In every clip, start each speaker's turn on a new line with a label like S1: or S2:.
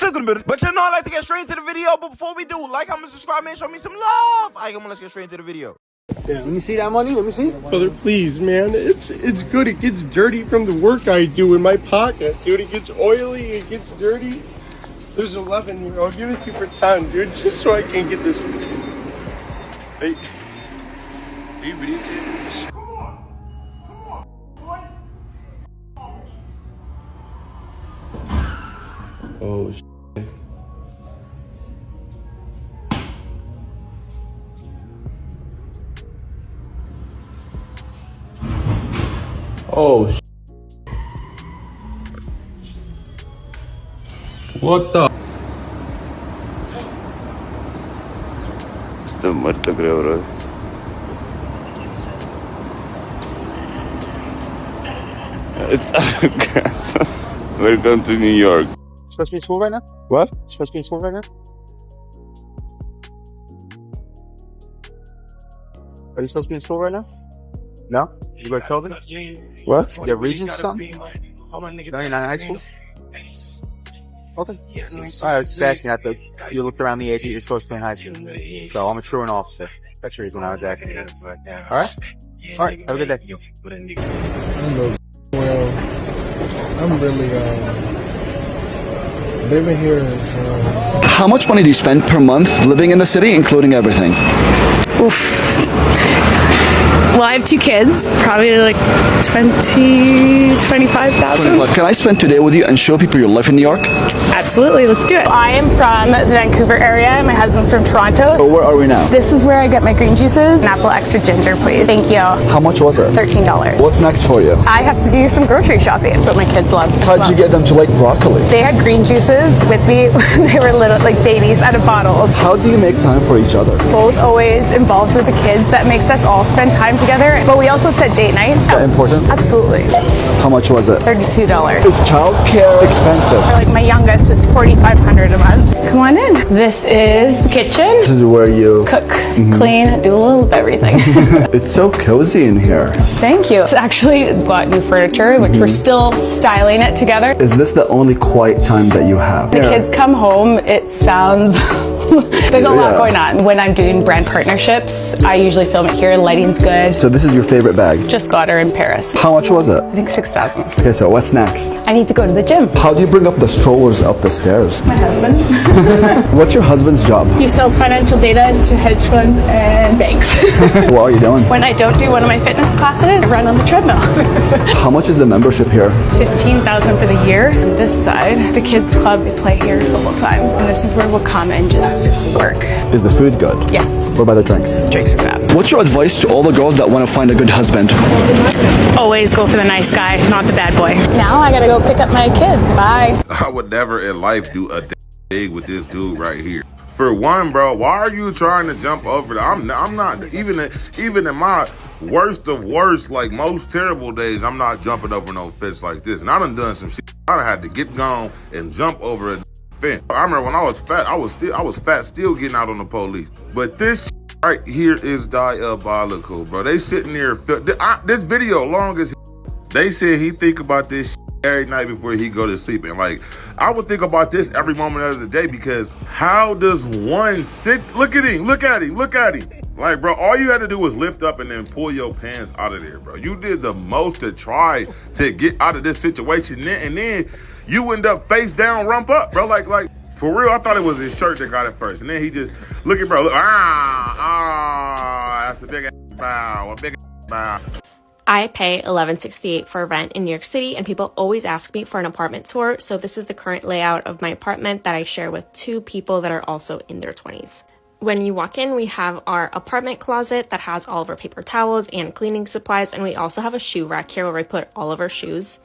S1: But you know, I like to get straight into the video. But before we do, like, comment, subscribe, man, show me some love. Alright, come on, let's get straight into the video.
S2: Yeah, let me see that money. Let me see.
S3: Brother, please, man. It's good. It gets dirty from the work I do in my pocket, dude. It gets oily. It gets dirty. There's 11 here. I'll give it to you for 10, dude, just so I can get this. Hey, are you videotaping this? Come on, boy. Oh, shit. Oh, shit. What the?
S4: Está muerto, creo, bro. Welcome to New York.
S2: Supposed to be in school right now?
S4: What?
S2: Supposed to be in school right now? Are you supposed to be in school right now? No? You go to children?
S4: What?
S2: You have Regents or something? No, you're not in high school? Okay. I was just asking. You looked around the age that you're supposed to be in high school. So I'm a truant officer. That's the reason I was asking. Alright? Alright, have a good day.
S3: I know well. I'm really living here is
S5: How much money do you spend per month living in the city, including everything?
S6: Oof. Well, I have 2 kids, probably like 25,000.
S5: Can I spend today with you and show people your life in New York?
S6: Absolutely, let's do it. I am from the Vancouver area. My husband's from Toronto.
S5: So where are we now?
S6: This is where I get my green juices. An apple extra ginger, please. Thank you.
S5: How much was it?
S6: $13.
S5: What's next for you?
S6: I have to do some grocery shopping. That's what my kids love.
S5: How'd you get them to like broccoli?
S6: They had green juices with me when they were little, like babies out of bottles.
S5: How do you make time for each other?
S6: Both always involved with the kids. That makes us all spend time together. But we also set date nights.
S5: Is that important?
S6: Absolutely.
S5: How much was it?
S6: $32.
S5: Is childcare expensive?
S6: Like my youngest is $4,500 a month. Come on in. This is the kitchen.
S5: This is where you
S6: Cook, clean, do a little of everything.
S5: It's so cozy in here.
S6: Thank you. It's actually got new furniture, which we're still styling it together.
S5: Is this the only quiet time that you have?
S6: The kids come home, it sounds there's a lot going on. When I'm doing brand partnerships, I usually film it here. Lighting's good.
S5: So this is your favorite bag?
S6: Just got her in Paris.
S5: How much was it?
S6: I think 6,000.
S5: Okay, so what's next?
S6: I need to go to the gym.
S5: How do you bring up the strollers up the stairs?
S6: My husband.
S5: What's your husband's job?
S6: He sells financial data to hedge funds and banks.
S5: What are you doing?
S6: When I don't do one of my fitness classes, I run on the treadmill.
S5: How much is the membership here?
S6: $15,000 for the year. On this side, the kids club, they play here the whole time. And this is where we'll come and just work.
S5: Is the food good?
S6: Yes.
S5: What about the drinks?
S6: Drinks are bad.
S5: What's your advice to all the girls that want to find a good husband?
S6: Always go for the nice guy, not the bad boy. Now I gotta go pick up my kids. Bye.
S7: I would never in life do a thing with this dude right here. For one, bro, why are you trying to jump over that? I'm not even in my worst of worst, like most terrible days, I'm not jumping over no fence like this. And I done some shit. I done had to get gone and jump over a fence. I remember when I was fat, I was fat still getting out on the police. But this right here is diabolical, bro. They sitting there, this video long as they said he think about this every night before he go to sleep. And like, I would think about this every moment of the day, because how does one sit? Look at him. Like, bro, all you had to do was lift up and then pull your pants out of there, bro. You did the most to try to get out of this situation, and then you end up face down, rump up, bro. Like for real, I thought it was his shirt that got it first, and then he just look at bro. Look, that's a big bow, a big bow.
S8: I pay $11.68 for rent in New York City, and people always ask me for an apartment tour. So this is the current layout of my apartment that I share with 2 people that are also in their 20s. When you walk in, we have our apartment closet that has all of our paper towels and cleaning supplies, and we also have a shoe rack here where we put all of our shoes.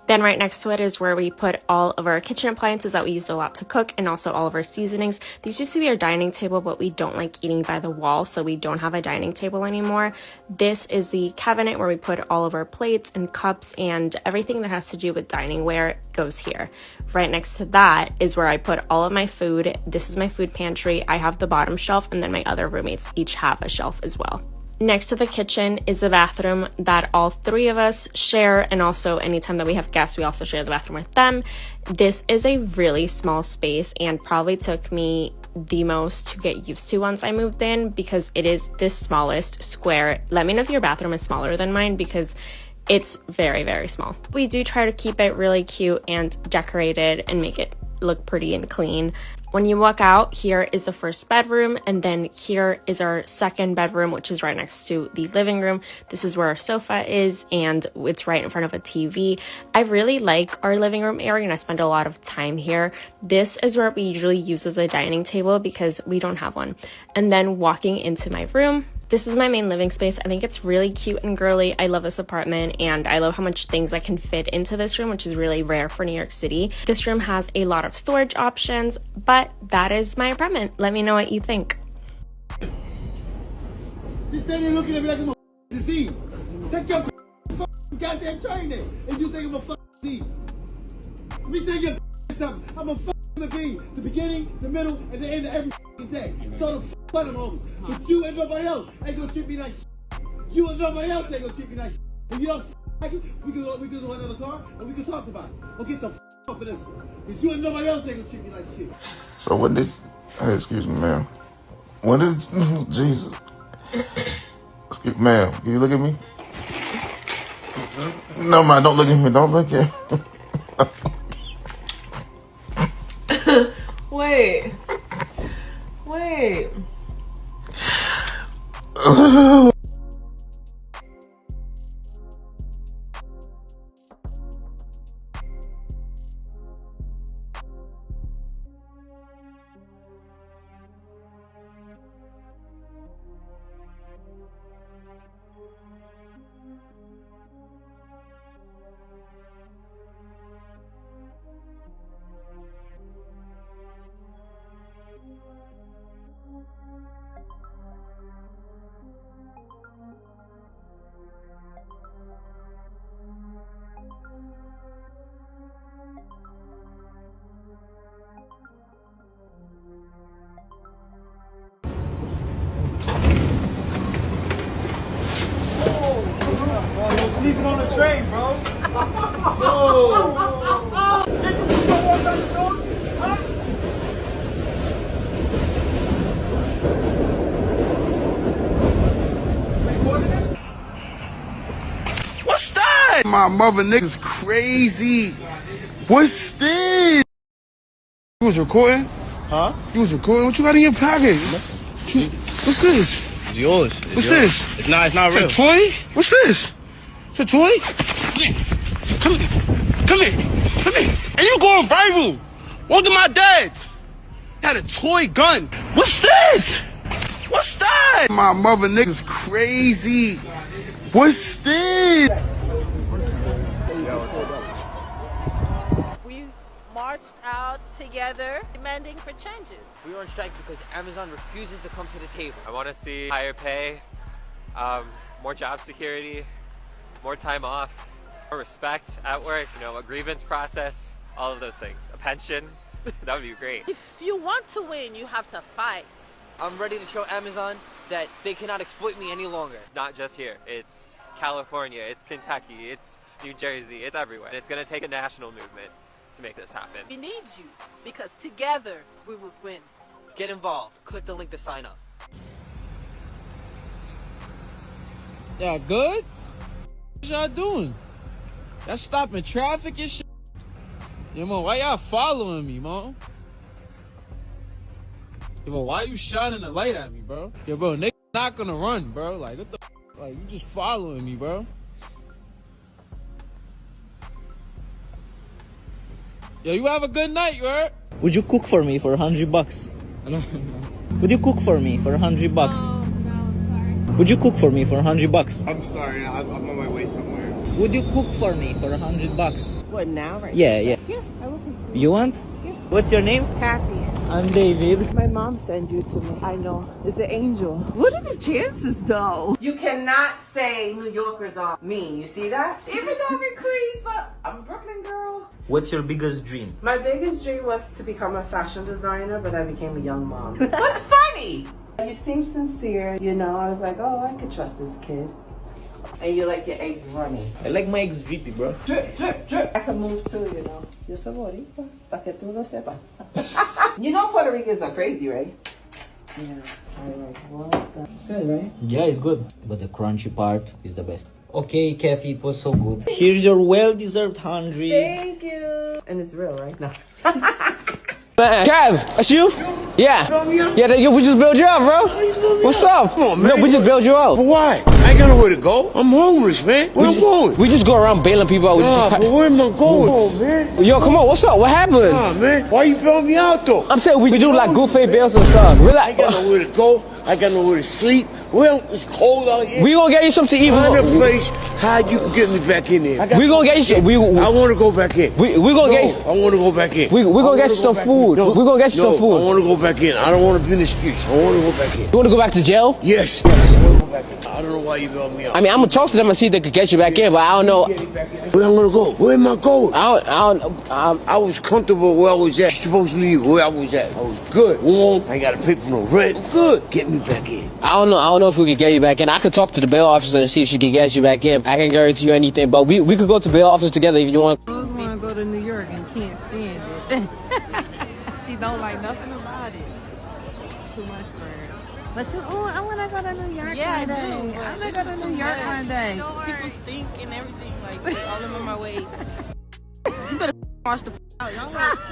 S8: Then right next to it is where we put all of our kitchen appliances that we use a lot to cook, and also all of our seasonings. These used to be our dining table, but we don't like eating by the wall, so we don't have a dining table anymore. This is the cabinet where we put all of our plates and cups, and everything that has to do with dining ware goes here. Right next to that is where I put all of my food. This is my food pantry. I have the bottom shelf, and then my other roommates each have a shelf as well. Next to the kitchen is the bathroom that all three of us share, and also anytime that we have guests, we also share the bathroom with them. This is a really small space and probably took me the most to get used to once I moved in because it is the smallest square. Let me know if your bathroom is smaller than mine because it's very, very small. We do try to keep it really cute and decorated and make it look pretty and clean. When you walk out, here is the first bedroom, and then here is our second bedroom, which is right next to the living room. This is where our sofa is, and it's right in front of a TV. I really like our living room area, and I spend a lot of time here. This is where we usually use as a dining table because we don't have one. And then walking into my room, this is my main living space. I think it's really cute and girly. I love this apartment, and I love how much things I can fit into this room, which is really rare for New York City. This room has a lot of storage options, but that is my apartment. Let me know what you think.
S9: You standing there looking at me like I'm a disease. Take your goddamn training, and you think I'm a disease. Let me tell you something. I'm a human being. The beginning, the middle, and the end of every day. So the fuck them over. But you and nobody else ain't gonna treat me like shit. You and nobody else ain't gonna treat me like shit. If you don't like it, we can go another car and we can talk about it. Or get the off of this one. Because you and nobody else ain't gonna treat me like shit.
S4: So when did, hey, excuse me, ma'am. When did, Jesus. Excuse, ma'am, can you look at me? No, man, don't look at me. Don't look at me.
S10: Wait.
S1: Sleeping on the train, bro.
S9: What's that? My mother nigga's crazy. What's this? You was recording?
S1: Huh?
S9: You was recording? What you got in your pocket? What's this?
S11: It's yours.
S9: What's this?
S11: It's not real.
S9: It's a toy? What's this? It's a toy? Come here. And you going rival. Look at my dad. Had a toy gun. What's this? What's that? My mother nigga's crazy. What's this?
S12: We marched out together demanding for changes.
S13: We were on strike because Amazon refuses to come to the table. I want to see higher pay, more job security, more time off, more respect at work, you know, a grievance process, all of those things. A pension, that would be great.
S12: If you want to win, you have to fight.
S13: I'm ready to show Amazon that they cannot exploit me any longer.
S14: It's not just here, it's California, it's Kentucky, it's New Jersey, it's everywhere. It's gonna take a national movement to make this happen.
S12: We need you, because together we will win.
S13: Get involved. Click the link to sign up.
S15: Y'all good? What y'all doing? Y'all stopping traffic and shit? Yo, man, why y'all following me, man? Yo, bro, why you shining the light at me, bro? Yo, bro, nigga not gonna run, bro. Like, what the f? Like, you just following me, bro. Yo, you have a good night, you heard?
S16: Would you cook for me for $100? Would you cook for me for $100?
S10: No, sorry.
S16: Would you cook for me for $100?
S3: I'm sorry, I'm on my way somewhere.
S16: Would you cook for me for $100?
S12: What, now? Right?
S16: Yeah.
S12: Yeah, I will.
S16: You want?
S12: Yeah.
S16: What's your name?
S12: Kathy.
S16: I'm David.
S12: My mom sent you to me. I know. It's an angel. What are the chances, though? You cannot say New Yorkers are mean. You see that? Even though I'm in Queens, but I'm a Brooklyn girl.
S16: What's your biggest dream?
S12: My biggest dream was to become a fashion designer, but I became a young mom. What's funny? You seem sincere, you know. I was like, oh, I could trust this kid. And you like your eggs runny.
S16: I like my eggs drippy, bro.
S12: Drip, drip, drip. I can move too, you know. Yo soy boricua, pa que tú lo sepas. You know Puerto Ricans are crazy, right? Yeah. It's good, right?
S16: Yeah, it's good. But the crunchy part is the best. Okay, Kathy, it was so good. Here's your well-deserved 100.
S12: Thank you. And it's real, right? No.
S11: Kev, that's you? Yeah. Yeah, we just built you up, bro. What's up?
S9: Come on, man.
S11: No, we just built you up.
S9: But why? I ain't got nowhere to go. I'm homeless, man. Where I'm going?
S11: We just go around bailing people out.
S9: But where am I going? Oh, man.
S11: Yo, come on, what's up? What happened?
S9: Man. Why you bailing me out, though?
S11: I'm saying we do like goofy bails and stuff. Relax.
S9: I ain't got nowhere to go. I got nowhere to sleep. Well, it's cold out here.
S11: We gonna get you something to eat.
S9: Find a place how you can get me back in there.
S11: We gonna get you some.
S9: I want to go back in.
S11: We gonna get.
S9: I want to go back in.
S11: We gonna get you some food. We gonna get you some food.
S9: I want to go back in. I don't want to be in the streets. I want to go back in.
S11: You wanna go back to jail?
S9: Yes. I want to go back in. I don't know why you bailed me out.
S11: I mean, I'm gonna talk to them and see if they could get you back in, but I don't know.
S9: Where I'm gonna go? Where am I going? I was comfortable where I was at. Supposed to leave where I was at. I was good. Warm. I ain't gotta pay for no rent. Good. Get me back in.
S11: I don't know if we can get you back in. I could talk to the bail officer and see if she can get you back in. I can't guarantee you anything, but we could go to the bail office together if you want.
S12: I just want to go to New York and can't stand it. She don't like nothing about it. Too much for her. But I want to go to New York one day. I want to go to New York one day. People stink and everything. Like, they all in my way. You better wash the out. Y'all want to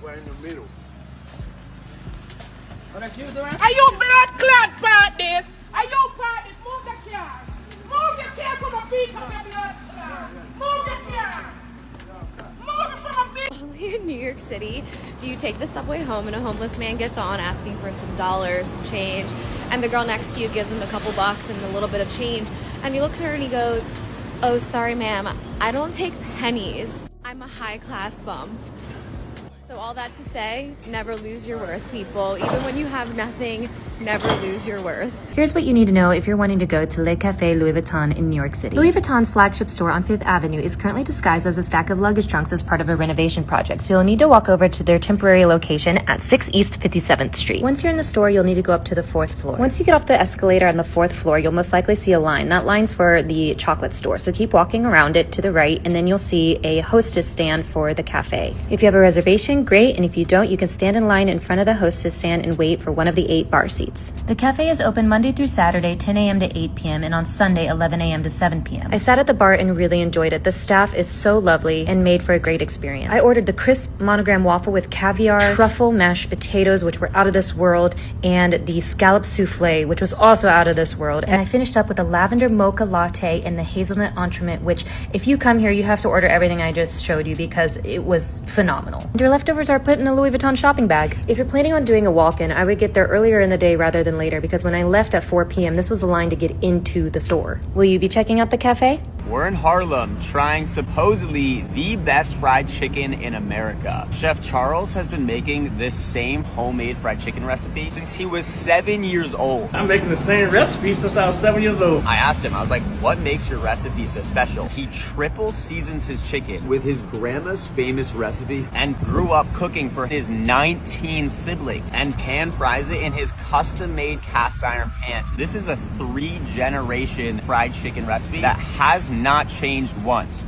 S9: right in the middle.
S12: Are you blood clot part this? Are you part this? Move the car. Move the car from a beat of the blood clot. Move the car. Move it from a beat.
S8: Only in New York City do you take the subway home and a homeless man gets on asking for some dollars, some change, and the girl next to you gives him a couple bucks and a little bit of change, and he looks at her and he goes, "Oh, sorry, ma'am, I don't take pennies. I'm a high-class bum." So all that to say, never lose your worth, people. Even when you have nothing, never lose your worth.
S17: Here's what you need to know if you're wanting to go to Le Café Louis Vuitton in New York City. Louis Vuitton's flagship store on 5th Avenue is currently disguised as a stack of luggage trunks as part of a renovation project, so you'll need to walk over to their temporary location at 6 East 57th Street. Once you're in the store, you'll need to go up to the 4th floor. Once you get off the escalator on the 4th floor, you'll most likely see a line. That line's for the chocolate store, so keep walking around it to the right, and then you'll see a hostess stand for the cafe. If you have a reservation, great, and if you don't, you can stand in line in front of the hostess stand and wait for one of the 8 bar seats. The cafe is open Monday through Saturday, 10 a.m. to 8 p.m., and on Sunday, 11 a.m. to 7 p.m. I sat at the bar and really enjoyed it. The staff is so lovely and made for a great experience. I ordered the crisp monogram waffle with caviar, truffle mashed potatoes, which were out of this world, and the scallop souffle, which was also out of this world. And I finished up with a lavender mocha latte and the hazelnut entremet, which if you come here, you have to order everything I just showed you because it was phenomenal. And your leftovers are put in a Louis Vuitton shopping bag. If you're planning on doing a walk-in, I would get there earlier in the day rather than later because when I left at 4 p.m., this was the line to get into the store. Will you be checking out the cafe?
S18: We're in Harlem trying supposedly the best fried chicken in America. Chef Charles has been making this same homemade fried chicken recipe since he was 7 years old.
S19: I'm making the same recipe since I was 7 years old.
S18: I asked him, I was like, what makes your recipe so special? He triple seasons his chicken with his grandma's famous recipe and grew up cooking for his 19 siblings and pan fries it in his custom-made cast iron pans. This is a 3-generation fried chicken recipe that has not changed once.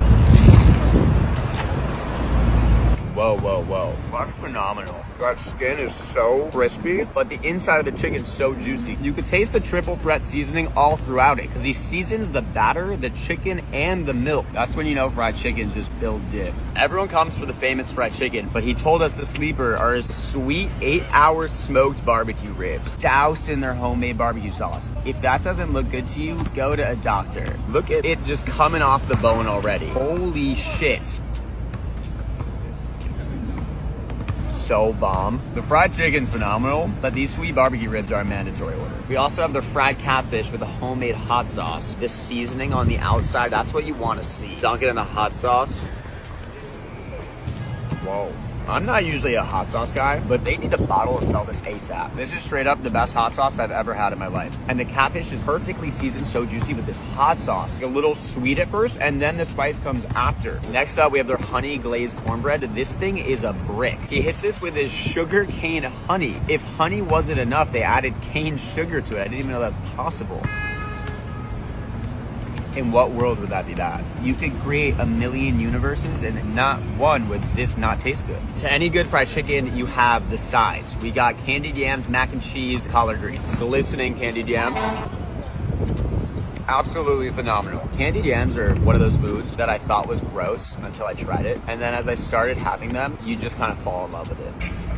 S18: Whoa, whoa, whoa. That's phenomenal. That skin is so crispy, but the inside of the chicken's so juicy. You could taste the triple threat seasoning all throughout it because he seasons the batter, the chicken, and the milk. That's when you know fried chicken's just built dip. Everyone comes for the famous fried chicken, but he told us the sleeper are his sweet 8-hour smoked barbecue ribs, doused in their homemade barbecue sauce. If that doesn't look good to you, go to a doctor. Look at it just coming off the bone already. Holy shit. So bomb. The fried chicken's phenomenal, but these sweet barbecue ribs are a mandatory order. We also have the fried catfish with a homemade hot sauce. The seasoning on the outside, that's what you want to see. Dunk it in the hot sauce. Whoa. I'm not usually a hot sauce guy, but they need to bottle and sell this ASAP. This is straight up the best hot sauce I've ever had in my life. And the catfish is perfectly seasoned, so juicy with this hot sauce. A little sweet at first, and then the spice comes after. Next up, we have their honey glazed cornbread. This thing is a brick. He hits this with his sugar cane honey. If honey wasn't enough, they added cane sugar to it. I didn't even know that was possible. In what world would that be bad? You could create a million universes and not one would this not taste good. To any good fried chicken, you have the sides. We got candied yams, mac and cheese, collard greens. Glistening candied yams. Absolutely phenomenal. Candied yams are one of those foods that I thought was gross until I tried it. And then as I started having them, you just kind of fall in love with it.